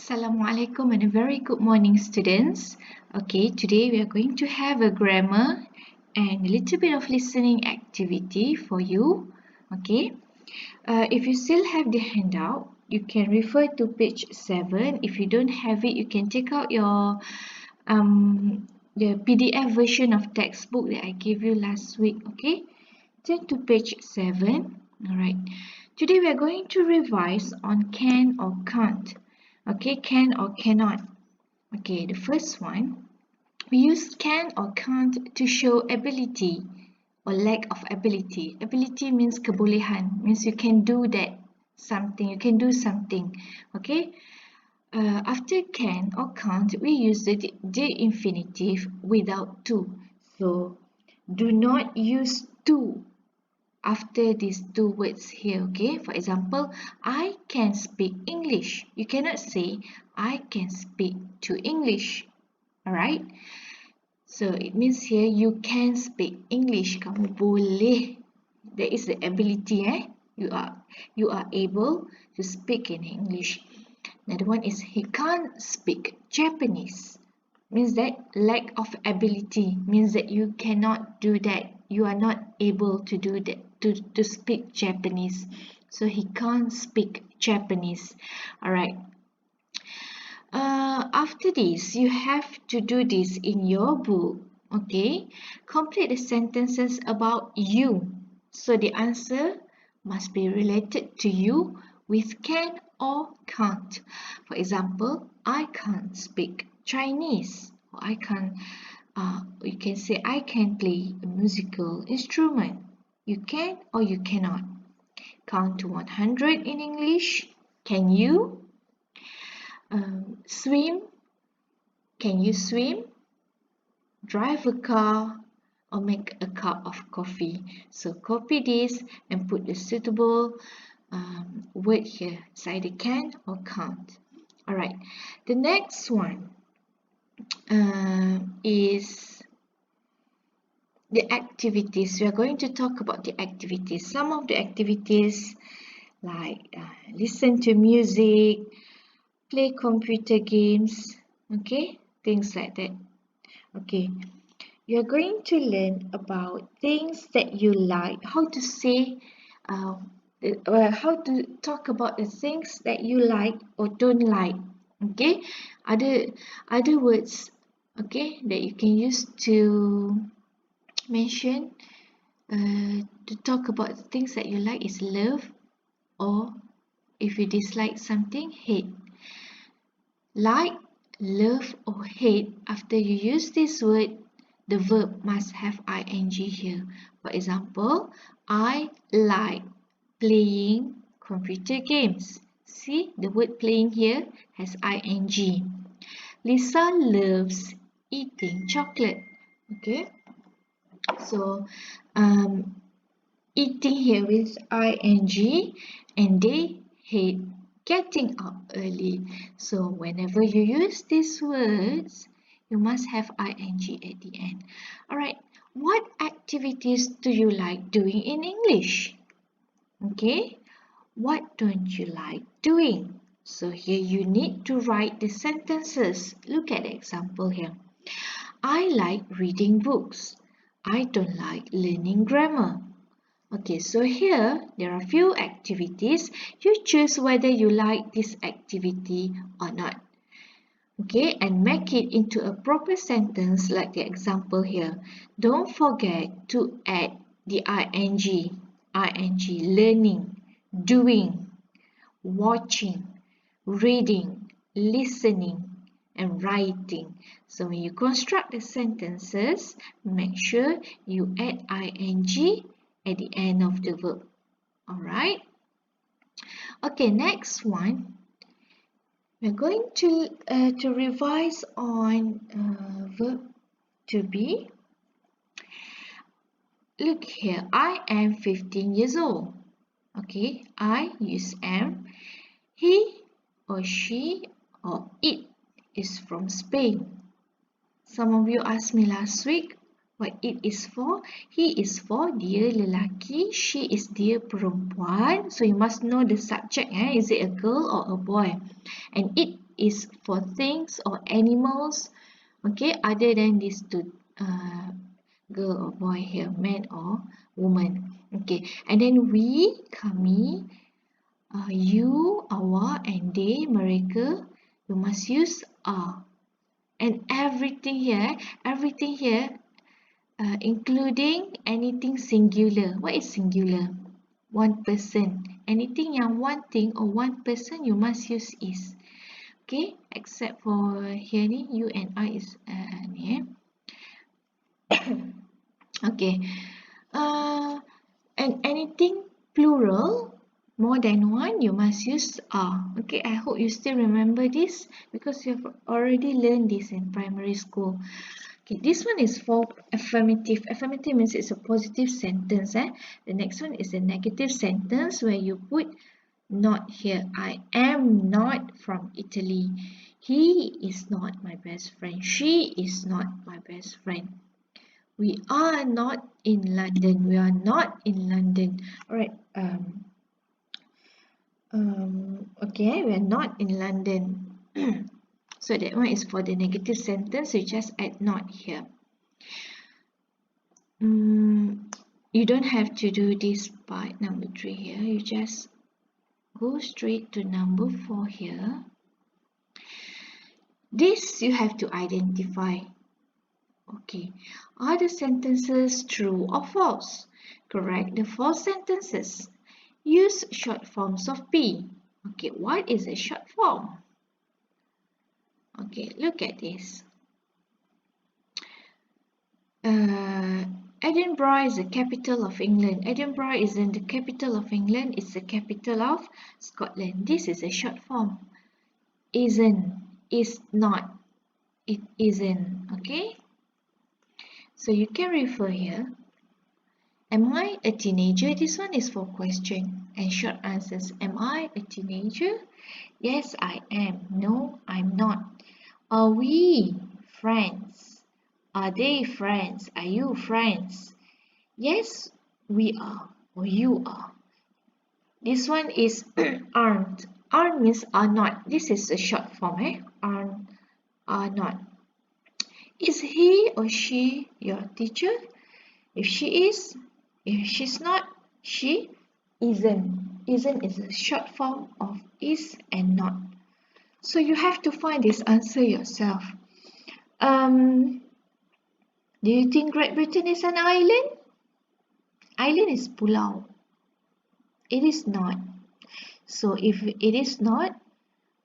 Assalamualaikum and a very good morning, students. Okay, today we are going to have a grammar and a little bit of listening activity for you. Okay, if you still have the handout, you can refer to page 7. If you don't have it, you can take out your the PDF version of textbook that I gave you last week. Okay, turn to page 7. All right. Today we are going to revise on can or can't. Okay, can or cannot. Okay, the first one, we use can or can't to show ability or lack of ability. Ability means kebolehan, means you can do that something, you can do something. Okay, after can or can't, we use the infinitive without to. So, do not use to after these two words here. Okay, for example, I can speak English. You cannot say I can speak to English. Alright, so it means here you can speak English. Kamu boleh. That is the ability. You are able to speak in English. Another one is he can't speak Japanese. Means that lack of ability, means that you cannot do that. You are not able to do that, to speak Japanese. So he can't speak Japanese. Alright. After this, you have to do this in your book. Okay. Complete the sentences about you. So the answer must be related to you with can or can't. For example, I can't speak Chinese. Or you can say I can play a musical instrument. You can or you cannot. Count to 100 in English. Can you? Swim. Can you swim? Drive a car or make a cup of coffee. So copy this and put the suitable word here. It's either can or can't. Alright, the next one is the activities. We are going to talk about the activities. Some of the activities like listen to music, play computer games, okay, things like that. Okay, you're going to learn about things that you like, how to say, how to talk about the things that you like or don't like. Okay, other words, okay, that you can use to mention to talk about things that you like is love, or if you dislike something, hate. Like, love or hate, after you use this word, the verb must have ing here. For example, I like playing computer games. See, the word playing here has ing. Lisa loves eating chocolate. Okay, so eating here with ing, and they hate getting up early. So whenever you use these words, you must have ing at the end. Alright, what activities do you like doing in English? Okay, what don't you like doing? So here you need to write the sentences. Look at the example here. I like reading books. I don't like learning grammar. Okay, so here there are few activities. You choose whether you like this activity or not. Okay, and make it into a proper sentence like the example here. Don't forget to add the ing, learning, doing, watching, reading, listening, and writing. So when you construct the sentences, make sure you add ing at the end of the verb. Alright. Okay, next one. We're going to revise on verb to be. Look here, I am 15 years old. Okay, I use am. He or she or it is from Spain. Some of you asked me last week what it is for. He is for dia lelaki, she is dia perempuan. So you must know the subject. Is it a girl or a boy? And it is for things or animals, okay, other than these two, girl or boy here, man or woman. Okay, and then we, kami, you, our, and they, mereka, you must use are. And everything here, including anything singular. What is singular? One person. Anything yang one thing or one person, you must use is. Okay, except for here ni, you and I is ni. Okay. And anything plural, more than one, you must use are. Okay, I hope you still remember this because you have already learned this in primary school. Okay, this one is for affirmative. Affirmative means it's a positive sentence. The next one is a negative sentence where you put not here. I am not from Italy. He is not my best friend. She is not my best friend. We are not in London. We are not in London. Alright. Okay, we are not in London. So that one is for the negative sentence. You just add not here. You don't have to do this part number 3 here. You just go straight to number 4 here. This you have to identify. Okay, are the sentences true or false? Correct the false sentences. Use short forms of P. Okay, what is a short form? Okay, look at this. Edinburgh is the capital of England. Edinburgh isn't the capital of England, it's the capital of Scotland. This is a short form. Isn't, is not, it isn't. Okay? So you can refer here. Am I a teenager? This one is for question and short answers. Am I a teenager? Yes, I am. No, I'm not. Are we friends? Are they friends? Are you friends? Yes, we are or you are. This one is aren't. Aren't means are not. This is a short form. Aren't, are not. Is he or she your teacher? If she is, if she's not, she isn't. Isn't is a short form of is and not. So you have to find this answer yourself. Do you think Great Britain is an island? Island is pulau. It is not. So if it is not,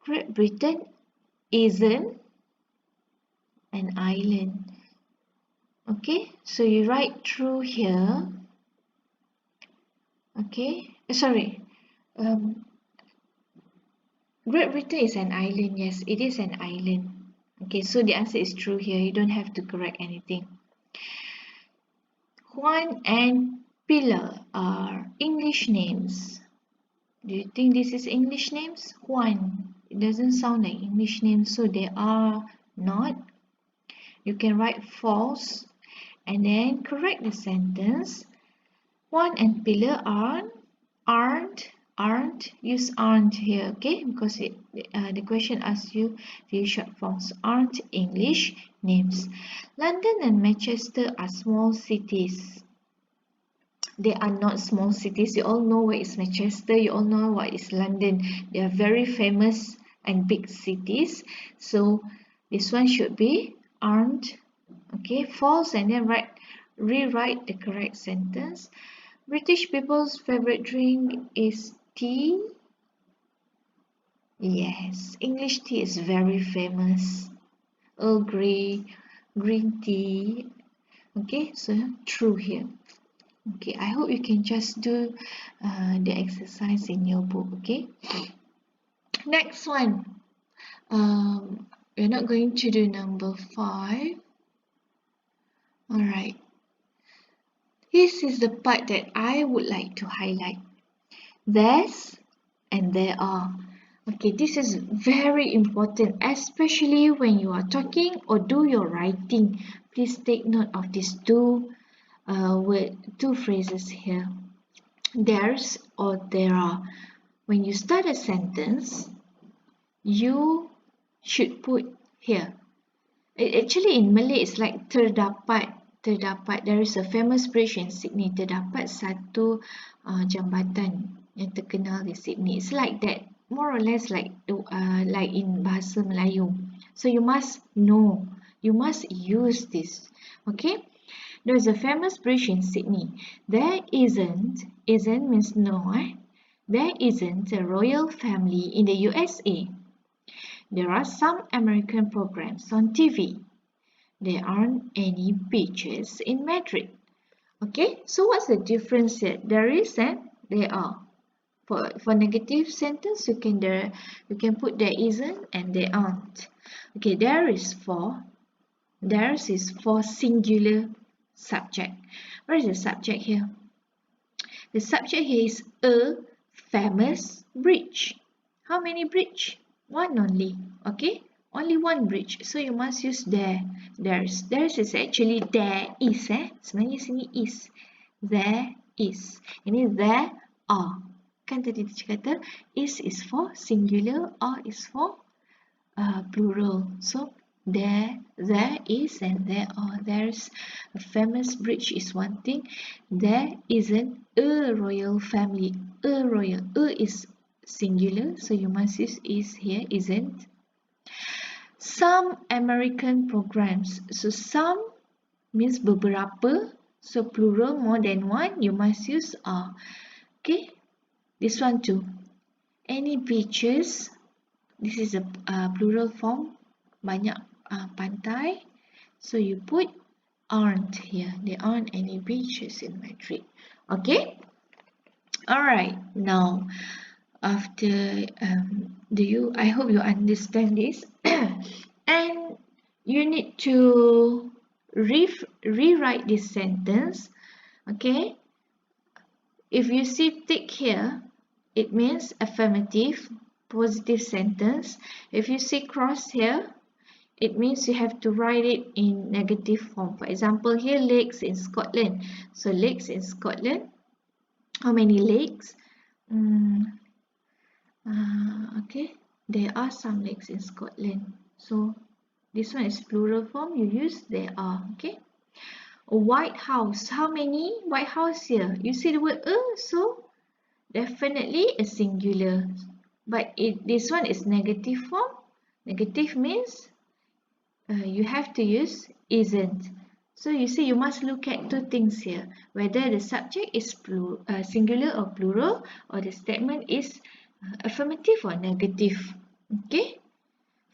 Great Britain isn't an island. Okay, so you write through here. Okay, sorry. Great Britain is an island. Yes, it is an island. Okay, so the answer is true here. You don't have to correct anything. Juan and Pilar are English names. Do you think this is English names? Juan. It doesn't sound like English names, so they are not. You can write false and then correct the sentence. Juan and Pilar aren't. Use aren't here, okay? Because the question asks you to use short forms. Aren't English names. London and Manchester are small cities. They are not small cities. You all know what is Manchester. You all know what is London. They are very famous and big cities. So this one should be aren't. Okay, false, and then rewrite the correct sentence. British people's favorite drink is tea. Yes, English tea is very famous. Earl Grey, green tea. Okay, so true here. Okay, I hope you can just do the exercise in your book. Okay. Next one. We're not going to do number 5. All right. This is the part that I would like to highlight. There's and there are. Okay, this is very important, especially when you are talking or do your writing. Please take note of these two phrases here. There's or there are. When you start a sentence, you should put here. Actually in Malay it's like terdapat. There is a famous bridge in Sydney. Terdapat satu jambatan yang terkenal di Sydney. It's like that, more or less like in bahasa Melayu. So you must know, you must use this. Okay, there's a famous bridge in Sydney. There isn't means no. There isn't a royal family in the USA. There are some American programs on TV. There aren't any beaches in Madrid. Okay, so what's the difference here? There is and there are. For negative sentence, you can put there isn't and there aren't. Okay, theirs is for singular subject. Where is the subject here? The subject here is a famous bridge. How many bridge? One only. Okay, only one bridge. So you must use there. Theirs is actually there is. Sebenarnya sini is. There is. Ini there are. Kan tadi dia kata is for singular, are is for plural. So there is and there are. There's a famous bridge is one thing. There isn't a royal family. A royal. A is singular, so you must use is here, isn't. Some American programs. So some means beberapa. So plural, more than one, you must use are. Okay, this one too. Any beaches. This is a plural form. Banyak pantai. So you put aren't here. There aren't any beaches in Madrid. Okay. Alright. Now, after I hope you understand this. And you need to rewrite this sentence. Okay. If you see tick here, it means affirmative, positive sentence. If you see cross here, it means you have to write it in negative form. For example, here lakes in Scotland. So lakes in Scotland. How many lakes? Okay, there are some lakes in Scotland. So this one is plural form. You use there are. Okay. A white house. How many white house here? You see the word a, so definitely a singular. But this one is negative form. Negative means you have to use isn't. So you see, you must look at two things here. Whether the subject is singular or plural, or the statement is affirmative or negative. Okay.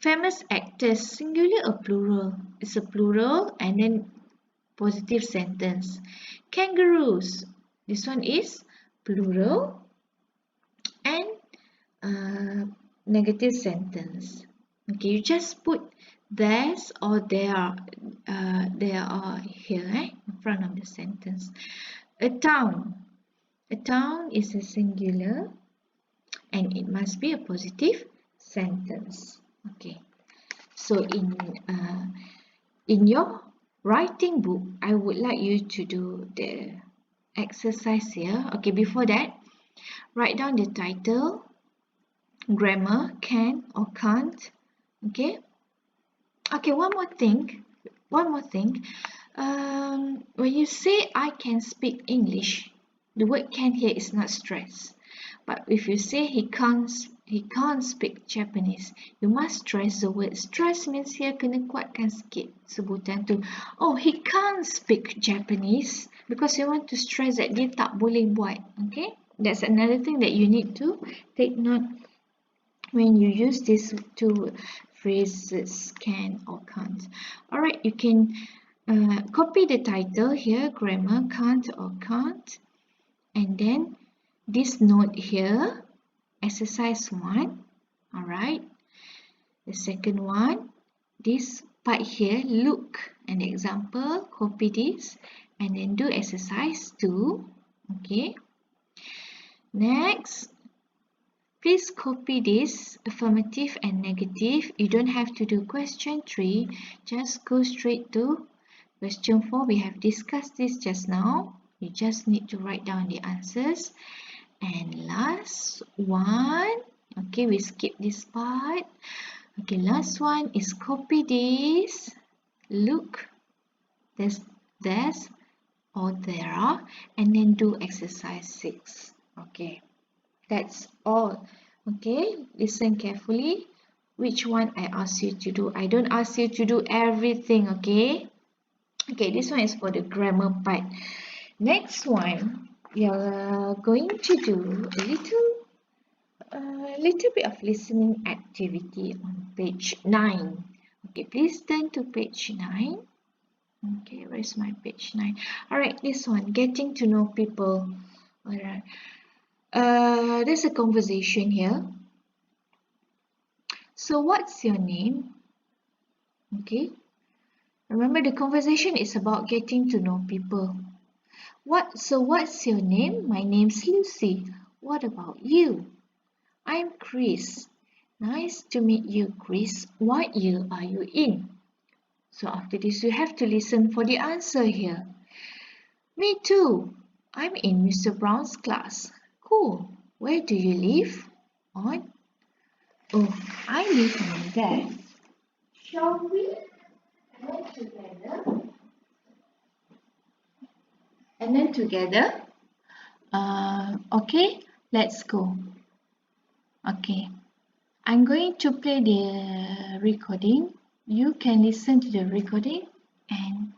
Famous actors, singular or plural? It's a plural and then positive sentence. Kangaroos. This one is plural and negative sentence. Okay, you just put there's or there are here in front of the sentence. A town. A town is a singular and it must be a positive sentence. Okay. So in your writing book, I would like you to do the exercise here. Okay, before that, write down the title, grammar, can or can't. Okay. Okay, one more thing. When you say I can speak English, the word can here is not stressed. But if you say he can't speak Japanese, you must stress the word. Stress means here kena kuatkan sikit sebutan tu. Oh, he can't speak Japanese, because you want to stress that dia tak boleh buat. Okay, that's another thing that you need to take note when you use these two phrases, can or can't. Alright, you can copy the title here, grammar, can't or can't, and then this note here, exercise 1. Alright, the second one, this part here, look, an example, copy this and then do exercise 2. Okay, next, please copy this, affirmative and negative. You don't have to do question 3, just go straight to question 4. We have discussed this just now. You just need to write down the answers. And last one, okay, we skip this part. Okay, last one is copy this. Look, there's or there are, and then do exercise 6. Okay, that's all. Okay, listen carefully. Which one I ask you to do? I don't ask you to do everything, okay? Okay, this one is for the grammar part. Next one, we are going to do a little bit of listening activity on page 9. Okay, please turn to page 9. Okay, where's my page 9? Alright, this one, getting to know people. Alright. There's a conversation here. So what's your name? Okay. Remember, the conversation is about getting to know people. So what's your name? My name's Lucy. What about you? I'm Chris. Nice to meet you, Chris. What year are you in? So after this, you have to listen for the answer here. Me too. I'm in Mr. Brown's class. Cool. Where do you live? On? Oh, I live on there. Shall we? And then together. Okay, let's go. Okay. I'm going to play the recording. You can listen to the recording and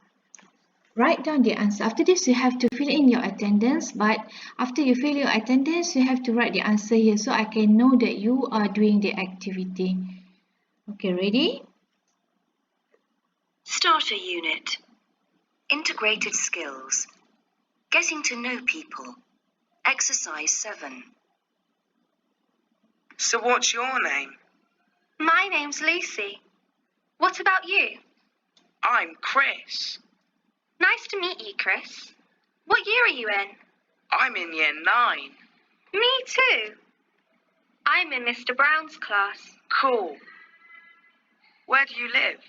write down the answer. After this, you have to fill in your attendance, but after you fill your attendance, you have to write the answer here so I can know that you are doing the activity. Okay, ready? Starter Unit. Integrated Skills. Getting to know people. Exercise 7. So what's your name? My name's Lucy. What about you? I'm Chris. Nice to meet you, Chris. What year are you in? I'm in year 9. Me too. I'm in Mr. Brown's class. Cool. Where do you live?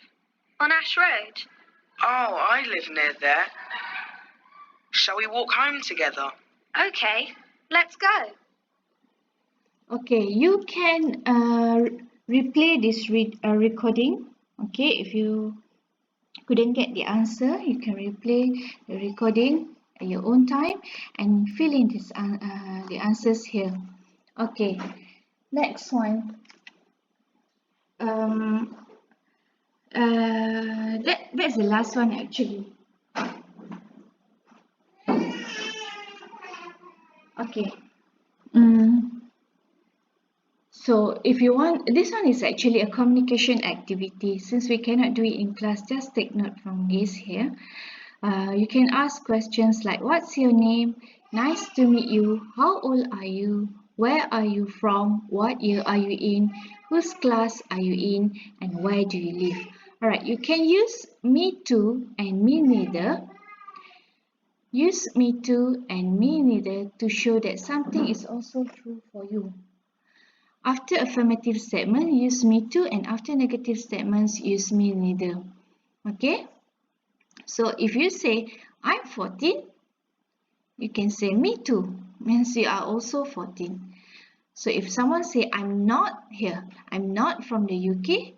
On Ash Road. Oh, I live near there. Shall we walk home together? Okay, let's go. Okay, you can replay this recording. Okay, if you couldn't get the answer, you can replay the recording at your own time and fill in the answers here. Okay, next one. That's the last one actually. Okay. So if you want, this one is actually a communication activity. Since we cannot do it in class, just take note from this here. You can ask questions like, what's your name? Nice to meet you. How old are you? Where are you from? What year are you in? Whose class are you in? And where do you live? Alright, you can use me too and me neither. Use me too and me neither to show that something is also true for you. After affirmative statement, use me too, and after negative statements, use me neither. Okay? So if you say, I'm 14, you can say me too, means you are also 14. So if someone say, I'm not here, I'm not from the UK,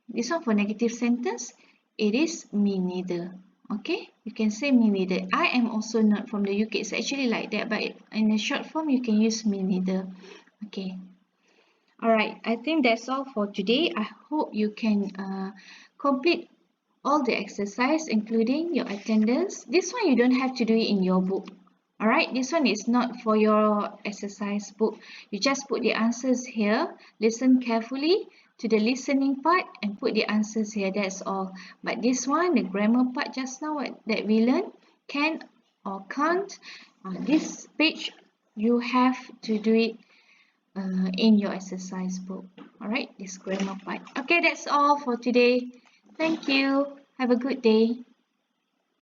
this one for negative sentence, it is me neither. Okay? You can say me neither. I am also not from the UK. It's actually like that, but in a short form, you can use me neither. Okay. Alright, I think that's all for today. I hope you can complete all the exercise, including your attendance. This one you don't have to do it in your book. Alright, this one is not for your exercise book. You just put the answers here, listen carefully to the listening part and put the answers here, that's all. But this one, the grammar part just now that we learned, can or can't, on this page you have to do it in your exercise book. Alright, this grammar part. Okay, that's all for today. Thank you. Have a good day.